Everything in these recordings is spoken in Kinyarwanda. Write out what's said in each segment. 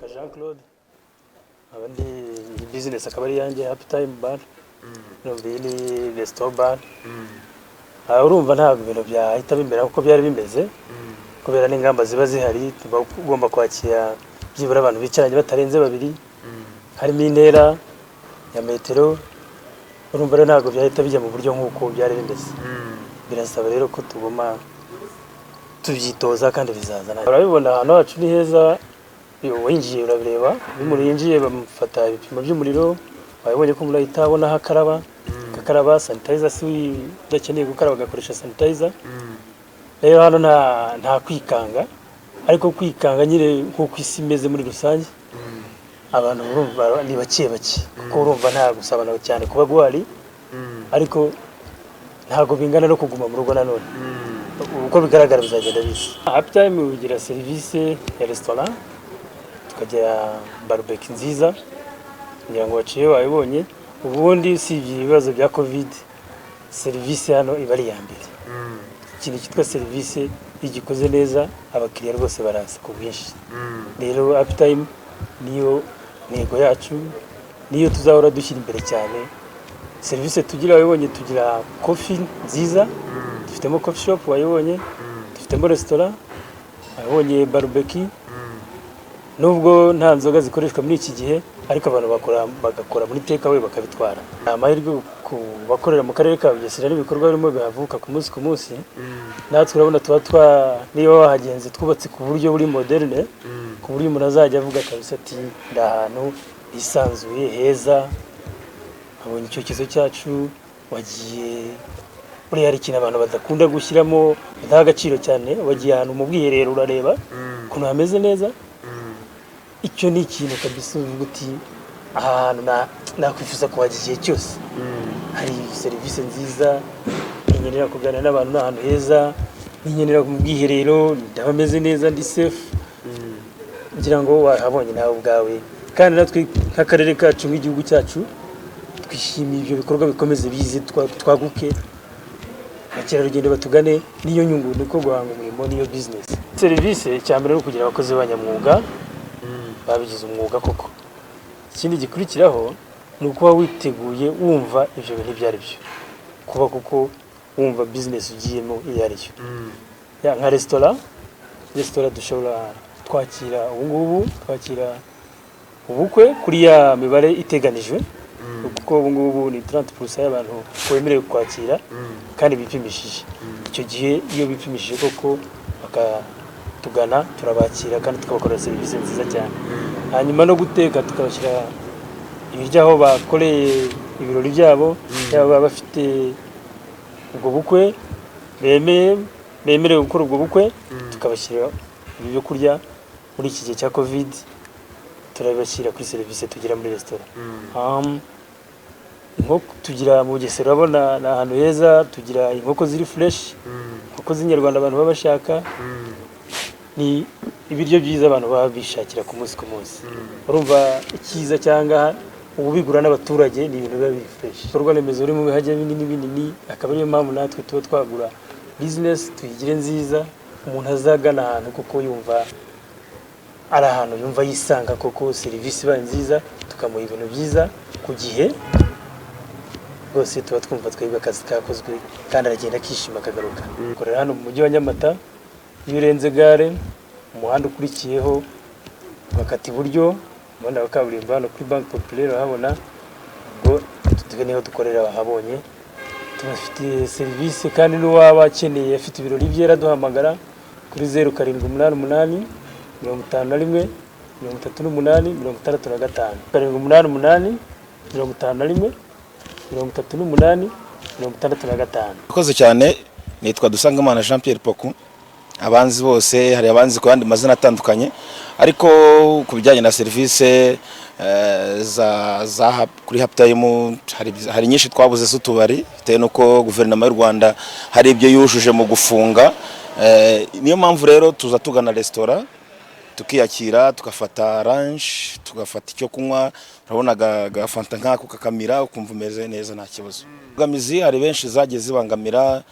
Jean Claude abandi business akaba ari yanjye Happy Time Bar ni restaurant bar urumva ntabwo ibintu byahita bimbera uko byari bimeze kubera n'ingamba ziba zihari tugomba kwakira byibura abantu bicaranye batarenze babiri harimo intera ya metero urumva rero ntabwo byahita bijya mu buryo nk'uko byari bimeze birasaba rero ko tugoma tubyitoza kandi bizazana urabibona hano hacu ni heza winjiye urabireba bimurinjiye bamufata ibipimo by'umuriro wabonye ko umuntu itabona hakaraba sanitizer si udakeneye gukaraba gakoresha sanitizer rero hano nta kwikanga ariko kwikanga nyine nko kwisi imeze muri rusange abantu urumva ni bake kuko urumva nta gusabana cyane kuba gwari ariko ntago bingana no kuguma mu rugo nanone uko bigaragara bizagenda bisa Happy Time ugira service ya restaurant tukagira barbecue nziza ngira ngo waciye wayibonye ubundi usibye ibibazo bya covid service hano ibari ya mbere ikintu cyitwa service igikoze neza abakiriya rwose baraza ku bwinshi rero Happy Time niyo ntego yacu niyo tuzahora dushyira imbere cyane service tugira wayibonye tugira coffee nziza dufitemo coffee shop wayibonye dufitemo restaurant wayibonye barbecue nubwo nta nzoga zikoreshwa muri iki gihe ariko abantu bagakora muri take away bakabitwara amahirwe ku bakorera mu karere ka Bugesera n'ibikorwa birimo bihavuka ku munsi natwe urabona tuba niba wahagenze twubatse ku buryo buri moderne ku buryo umuntu azajya avuga kabisa ati ndahantu isanzuye heza abonye icyo kizo cyacu wagiye buri hari ikintu abantu badakunda gushyiramo badaha agaciro cyane wagiye ahantu mu bwiherero urareba ukuntu hameze neza icyo ni ikintu kabisa uvuga uti ahantu nakwifuza kuhajya igihe cyose hari serivisi nziza inyenera kuganira n'abantu n'ahantu heza inyenera mu bwiherero ndabameze neza ndi safe ngira ngo wahabonye nawe ubwawe kandi natwe nk'akarere kacu nk'igihugu cyacu twishimiye ibyo bikorwa bikomeze bize twaguke abakerarugendo batugane niyo nyungu niko guhanga umurimo niyo business serivisi cyambere no kugira abakozi b'abanyamwuga babigize umwuga koko ikindi gikurikiraho ni ukuba witeguye wumva ibyo bintu ibyo ari byo kuba kuko wumva business ugiyemo iyo ari yo nka restaurant dushobora twakira ubungubu twakira ubukwe kuri ya mibare iteganijwe kuko ubungubu ni 30% y'abantu wemerewe kwakira kandi bipimishije icyo gihe iyo bipimishije koko tugana turabakira kandi tukabakorera serivisi nziza cyane hanyuma no guteka tukabashyira ibiryaho bakoreye ibirori byabo yaba bafite ubwo bukwe bemerewe gukora ubwo bukwe tukabashyira ibyo kurya muri iki gihe cya covid turabashyira kuri serivisi tugira muri restaurant inkoko tugira mu Bugesera urabona ni ahantu heza tugira inkoko ziri fresh inkoko z'inyarwanda abantu baba bashaka ni ibiryo byiza abantu baba bishakira ku munsi urumva ikiza cyangwa ububigura n'abaturage ni ibintu biba biri fresh urwa remezo uri mu bihajya binini akaba ariyo mpamvu natwe tuba twagura business tuyigire nziza umuntu azagana ahantu kuko yumva ari ahantu yumva yisanga koko serivisi iba nziza tukamuha ibintu byiza ku gihe rwose tuba twumva twebwe akazi kakozwe kandi aragenda akishima akagaruka korera hano mu mujyi wa Nyamata iyo urenze gare umuhanda ukurikiyeho bakata iburyo umuhanda wa kaburimbo hano kuri Bank Populaire urahabona ngo tutuge niho dukorera bahabonye tubafitiye serivisi kandi n'uwaba akeneye afite ibirori byera duhamagara kuri 0788 51 38 65 788 51 38 65. Koze cyane nitwa Dusangamana Jean Pierre Poku abanzi bose hari abanzi ku yandi mazina atandukanye ariko kubijyanye na service za kuri Happy Time hari nyinshi twabuze z'utubari bitewe nuko guverinoma y'u Rwanda hari ibyo yujuje mu gufunga niyo mpamvu rero tuza tugana restaurant tukiyakira tugafata lunch tugafata icyo kunywa urabona gafanta nkako kakamira ukumva umeze neza nta kibazo gamizi hari benshi zagiye zibangamira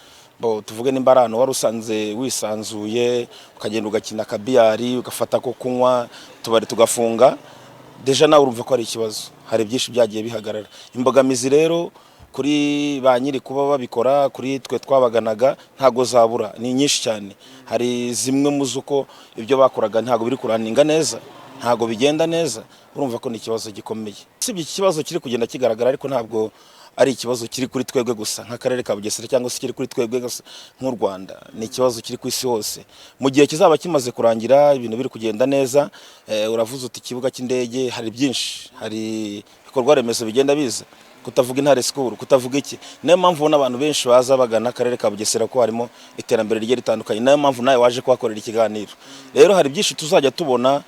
tuvuge nimba ari ahantu wari usanze wisanzuye ukagenda ugakina akabiyari ugafata ko kunywa tubari tugafunga, deja nawe urumva ko ari ikibazo, hari byinshi byagiye bihagarara. Imbogamizi rero kuri ba nyiri kuba babikora, kuri twe twabaganaga ntago zabura, ni nyinshi cyane. Hari zimwe mu zuko ibyo bakoraga ntago biri kuraninga neza, ntago bigenda neza, urumva ko ni ikibazo gikomeye. Sibye ikibazo kiri kugenda kigaragara, ariko ntabwo ari ikibazo kiri kuri twebwe gusa nk'akarere ka Bugesera cyangwa se kiri kuri twebwe gusa nk'u Rwanda, ni ikibazo kiri ku isi hose. Mu gihe kizaba kimaze kurangira ibintu biri kugenda neza, uravuze uti ikibuga cy'indege, hari byinshi, hari ibikorwa remezo bigenda biza, kutavuga Intare School, kutavuga iki. Niyo mpamvu ubona abantu benshi baza bagana akarere ka Bugesera ko harimo iterambere rigiye ritandukanye. Niyo mpamvu nawe waje kuhakorera ikiganiro. Rero hari byinshi tuzajya tubona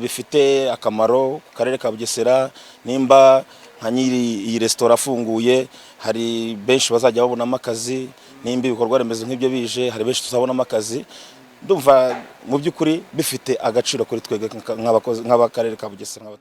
bifite akamaro ku karere ka Bugesera. Nimba nka nyiri iyi restaurant afunguye, hari benshi bazajya babonamo akazi. Nimba ibikorwa remezo nk'ibyo bije, hari benshi tuzabonamo akazi. Ndumva mu by'ukuri bifite agaciro kuri twebwe nk'abakozi nk'abakarere ka Bugesera.